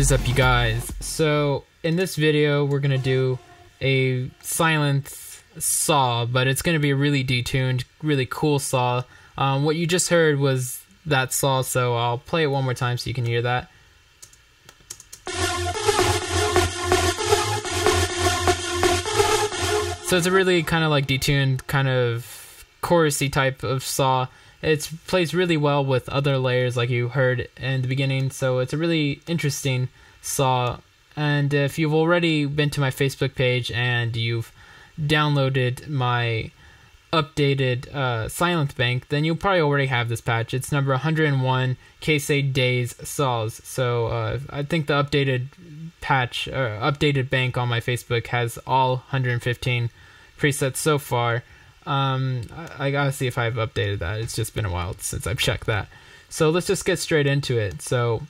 is up, you guys? So in this video we're gonna do a Sylenth saw, but it's gonna be a really detuned, really cool saw. What you just heard was that saw, so I'll play it one more time so you can hear that. So it's a really kind of like detuned, kind of chorusy type of saw. It plays really well with other layers like you heard in the beginning, so it's a really interesting saw. And if you've already been to my Facebook page and you've downloaded my updated Sylenth bank, then you'll probably already have this patch. It's number 101 K-Say Days Saws. So I think the updated patch, or updated bank on my Facebook has all 115 presets so far. I gotta see if I've updated that. It's just been a while since I've checked that. So let's just get straight into it. So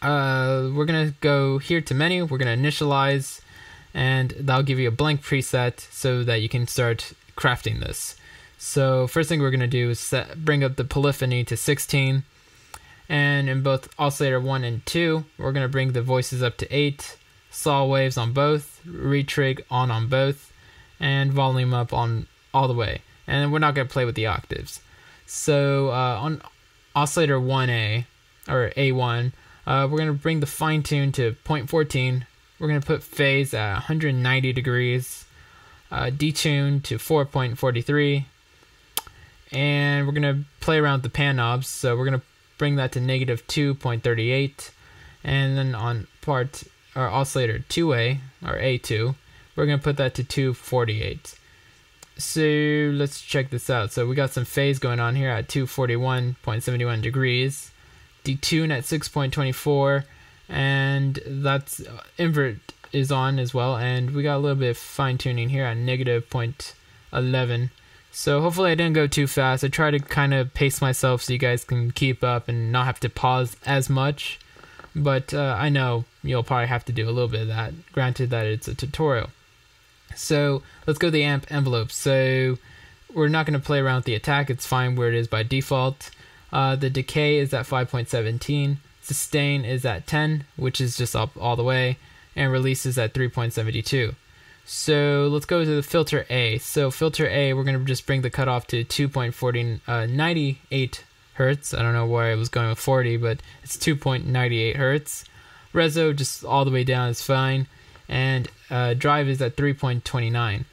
we're gonna go here to menu, we're gonna initialize, and that'll give you a blank preset so that you can start crafting this. So first thing we're gonna do is bring up the polyphony to 16, and in both oscillator 1 and 2 we're gonna bring the voices up to 8, saw waves on both, retrig on both, and volume up on all the way. And we're not going to play with the octaves. So on oscillator 1A, or A1, we're going to bring the fine tune to 0.14. We're going to put phase at 190 degrees, detune to 4.43, and we're going to play around with the pan knobs. So we're going to bring that to negative 2.38, and then on part, or oscillator 2A, or A2, we're going to put that to 248. So let's check this out. So we got some phase going on here at 241.71 degrees, detune at 6.24, and that's invert is on as well, and we got a little bit of fine tuning here at negative 0.11. So hopefully I didn't go too fast. I try to kind of pace myself so you guys can keep up and not have to pause as much, but I know you'll probably have to do a little bit of that, granted that it's a tutorial. So let's go to the amp envelope. So we're not going to play around with the attack, it's fine where it is by default. The decay is at 5.17, sustain is at 10, which is just up all the way, and release is at 3.72. So let's go to the filter A. So filter A, we're going to just bring the cutoff to 2.98 hertz. I don't know why I was going with 40, but it's 2.98 hertz. Reso just all the way down is fine, and drive is at 3.29.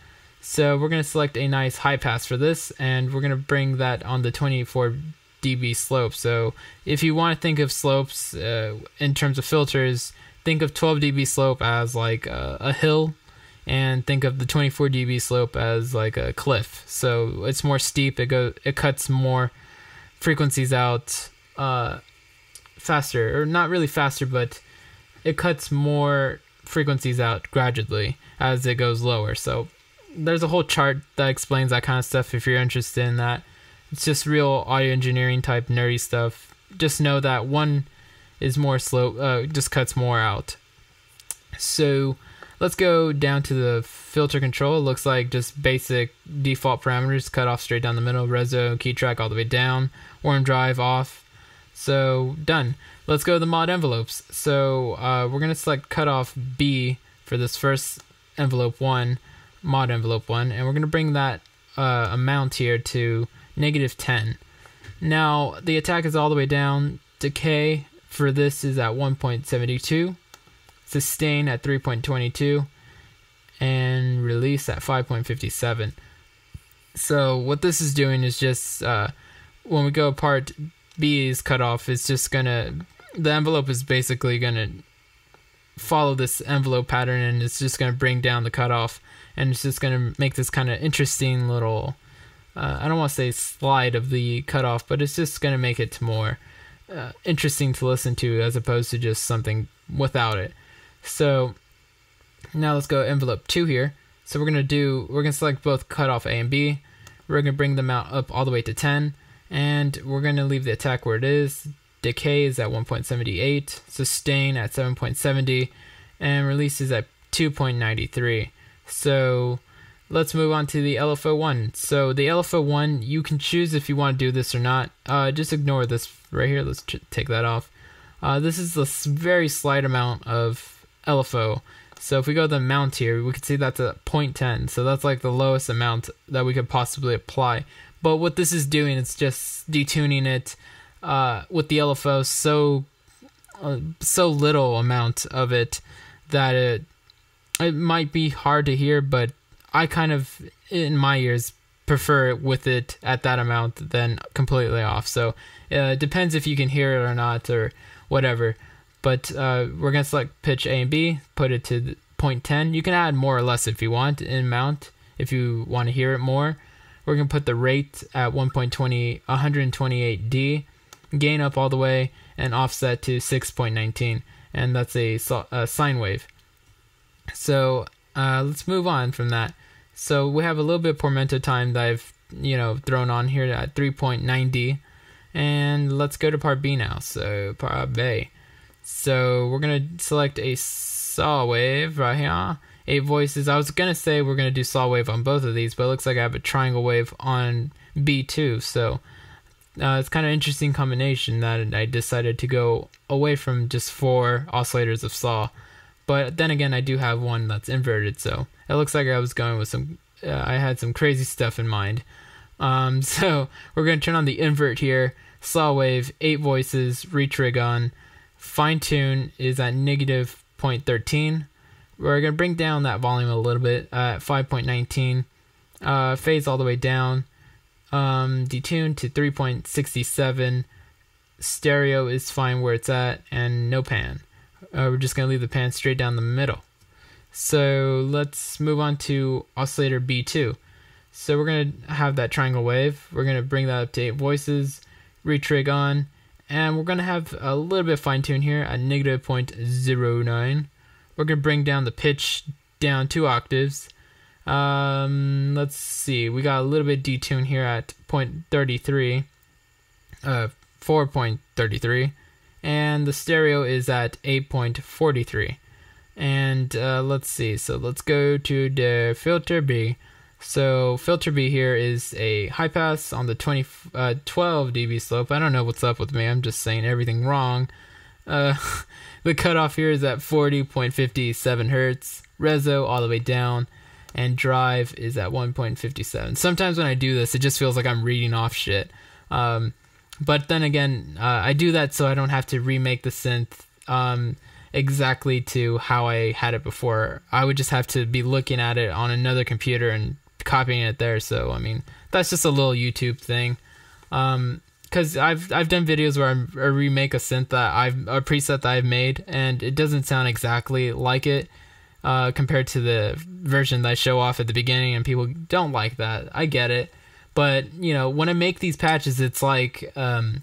So we're going to select a nice high pass for this, and we're going to bring that on the 24 dB slope. So if you want to think of slopes in terms of filters, think of 12 dB slope as like a hill, and think of the 24 dB slope as like a cliff. So it's more steep, it cuts more frequencies out faster, or not really faster, but it cuts more frequencies out gradually as it goes lower. So there's a whole chart that explains that kind of stuff if you're interested in that. It's just real audio engineering type nerdy stuff. Just know that one is more slow, just cuts more out. So let's go down to the filter control. It looks like just basic default parameters, cut off straight down the middle, reso, key track all the way down, warm drive off. So done. Let's go to the mod envelopes. So we're going to select cutoff B for this first envelope 1, mod envelope 1, and we're going to bring that amount here to negative 10. Now the attack is all the way down. Decay for this is at 1.72, sustain at 3.22, and release at 5.57. So what this is doing is just when we go part B's cutoff, it's just gonna, the envelope is basically gonna follow this envelope pattern, and it's just gonna bring down the cutoff, and it's just gonna make this kind of interesting little I don't want to say slide of the cutoff, but it's just gonna make it more interesting to listen to as opposed to just something without it. So now let's go envelope 2 here. So we're gonna select both cutoff A and B. We're gonna bring them out up all the way to 10, and we're gonna leave the attack where it is. Decay is at 1.78, sustain at 7.70, and release is at 2.93. So let's move on to the LFO1. So the LFO1, you can choose if you want to do this or not. Just ignore this right here. Let's take that off. This is a very slight amount of LFO. So if we go to the mount here, we can see that's at 0.10. So that's like the lowest amount that we could possibly apply. But what this is doing, it's just detuning it with the LFO so little amount of it that it might be hard to hear, but I kind of, in my ears, prefer it with it at that amount than completely off. So it depends if you can hear it or not or whatever. But we're going to select pitch A and B, put it to 0.10. You can add more or less if you want in mount, if you want to hear it more. We're going to put the rate at 128D, gain up all the way, and offset to 6.19. And that's a sine wave. So let's move on from that. So we have a little bit of pormento time that I've thrown on here at 3.9D. And let's go to part B now. So part B. So we're going to select a saw wave right here. 8 voices. I was going to say we're going to do saw wave on both of these, but it looks like I have a triangle wave on B2. So it's kind of interesting combination that I decided to go away from just 4 oscillators of saw. But then again, I do have one that's inverted. So it looks like I was going with some, I had some crazy stuff in mind. So we're going to turn on the invert here. Saw wave, 8 voices, retrig on. Fine tune is at negative 0.13. We're going to bring down that volume a little bit at 5.19. Phase all the way down. Detuned to 3.67. Stereo is fine where it's at, and no pan. We're just going to leave the pan straight down the middle. So let's move on to oscillator B2. So we're going to have that triangle wave. We're going to bring that up to 8 voices, retrig on, and we're going to have a little bit of fine tune here at negative 0.09. We're going to bring down the pitch down 2 octaves. Let's see, we got a little bit detune here at 0.33, 4.33, and the stereo is at 8.43. And let's see, so let's go to the filter B. So filter B here is a high pass on the 12 dB slope. I don't know what's up with me. I'm just saying everything wrong. The cutoff here is at 40.57 hertz. Reso all the way down, and drive is at 1.57. Sometimes when I do this, it just feels like I'm reading off shit. But then again, I do that so I don't have to remake the synth exactly to how I had it before. I would just have to be looking at it on another computer and copying it there. So I mean, that's just a little YouTube thing. Because I've done videos where I remake a synth that a preset that I've made, and it doesn't sound exactly like it compared to the version that I show off at the beginning, and people don't like that. I get it, but when I make these patches, it's like I'm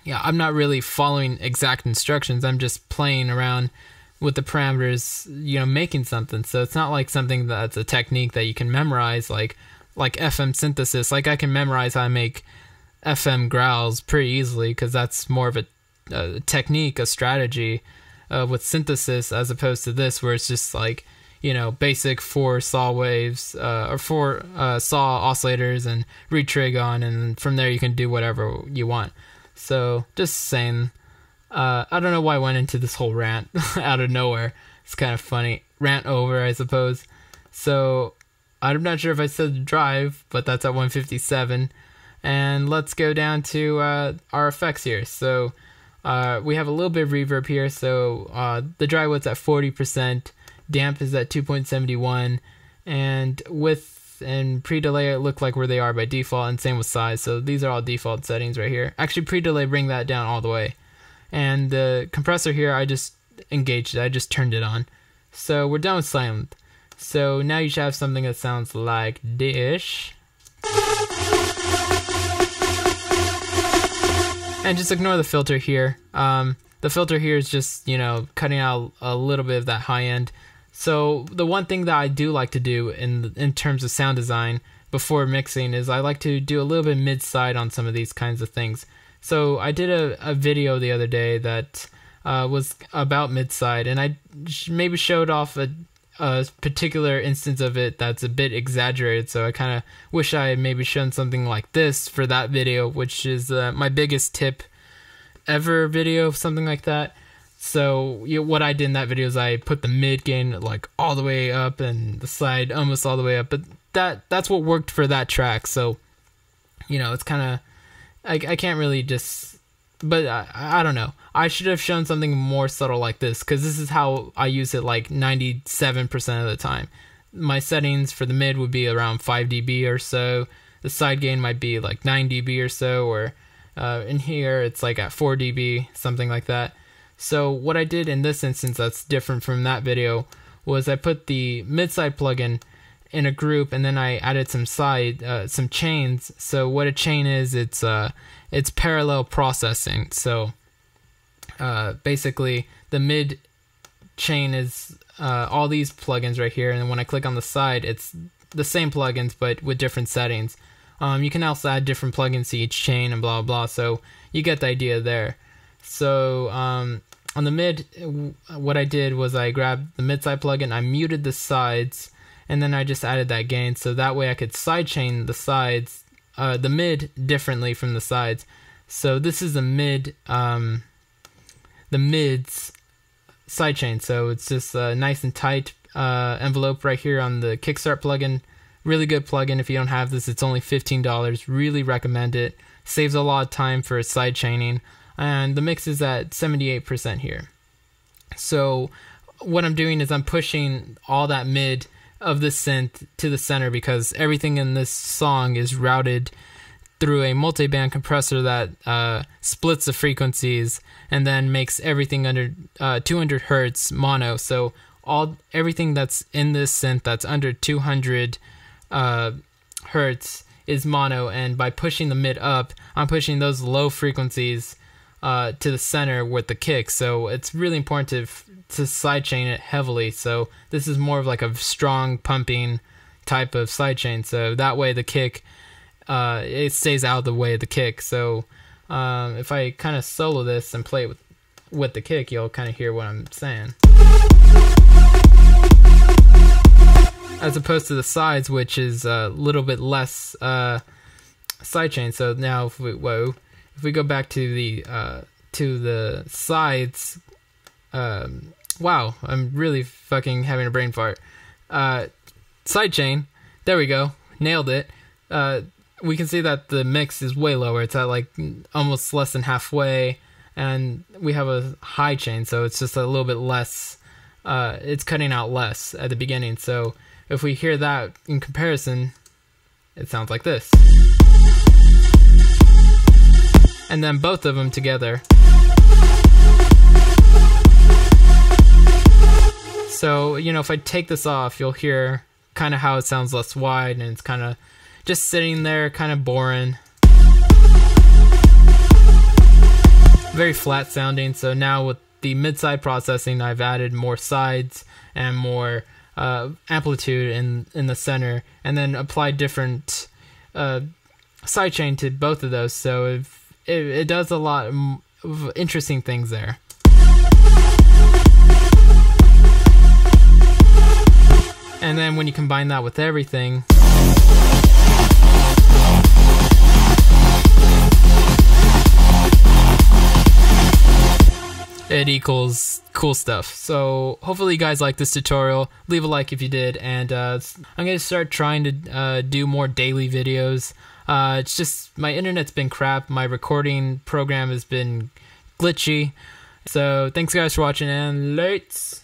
not really following exact instructions. I'm just playing around with the parameters, making something. So it's not like something that's a technique that you can memorize, like FM synthesis. Like I can memorize how I make FM growls pretty easily, because that's more of a technique, a strategy with synthesis, as opposed to this where it's just like basic 4 saw waves or 4 saw oscillators and retrig on, and from there you can do whatever you want. So just saying, I don't know why I went into this whole rant out of nowhere. It's kind of funny. Rant over, I suppose. So I'm not sure if I said drive, but that's at 157. And let's go down to our effects here. So we have a little bit of reverb here. So the dry width's at 40%, damp is at 2.71, and width and pre-delay look like where they are by default, and same with size. So these are all default settings right here. Actually, pre-delay, bring that down all the way. And the compressor here, I just engaged it. I just turned it on. So we're done with Sylenth. So now you should have something that sounds like this. And just ignore the filter here. The filter here is just, cutting out a little bit of that high end. So the one thing that I do like to do in terms of sound design before mixing is I like to do a little bit mid-side on some of these kinds of things. So I did a video the other day that was about mid-side, and I maybe showed off a particular instance of it that's a bit exaggerated. So I kind of wish I had maybe shown something like this for that video, which is my biggest tip ever video, something like that. So what I did in that video is I put the mid gain like all the way up and the side almost all the way up, but that's what worked for that track. So it's kind of, I can't really just, but I don't know. I should have shown something more subtle like this, because this is how I use it like 97% of the time. My settings for the mid would be around 5 dB or so. The side gain might be like 9 dB or so, or in here it's like at 4 dB, something like that. So what I did in this instance that's different from that video was I put the mid-side plugin in a group, and then I added some chains. So what a chain is, it's parallel processing. So basically the mid chain is all these plugins right here, and then when I click on the side, it's the same plugins but with different settings. You can also add different plugins to each chain and blah blah, so you get the idea there. So on the mid, what I did was I grabbed the mid-side plugin, I muted the sides, and then I just added that gain, so that way I could sidechain the sides, the mid differently from the sides. So this is the mid's sidechain, so it's just a nice and tight envelope right here on the Kickstart plugin. Really good plugin. If you don't have this, it's only $15. Really recommend it. Saves a lot of time for sidechaining. And the mix is at 78% here. So what I'm doing is I'm pushing all that mid of the synth to the center, because everything in this song is routed through a multi-band compressor that splits the frequencies and then makes everything under 200 hertz mono. So everything that's in this synth that's under 200 hertz is mono, and by pushing the mid up, I'm pushing those low frequencies to the center with the kick. So it's really important to sidechain it heavily. So this is more of like a strong pumping type of sidechain, so that way the kick it stays out of the way of the kick. So if I kind of solo this and play it with the kick, you'll kind of hear what I'm saying, as opposed to the sides, which is a little bit less sidechain. So now if we go back to the sides, wow, I'm really fucking having a brain fart. Sidechain, there we go, nailed it. We can see that the mix is way lower. It's at like almost less than halfway, and we have a high chain, so it's just a little bit less. It's cutting out less at the beginning. So if we hear that in comparison, it sounds like this. And then both of them together. So, if I take this off, you'll hear kind of how it sounds less wide, and it's kind of just sitting there, kind of boring. Very flat sounding. So now with the mid-side processing, I've added more sides and more amplitude in the center, and then applied different sidechain to both of those. So it does a lot of interesting things there. And then when you combine that with everything, it equals cool stuff. So hopefully you guys like this tutorial. Leave a like if you did, and I'm going to start trying to do more daily videos. It's just my internet's been crap. My recording program has been glitchy. So thanks guys for watching, and lates.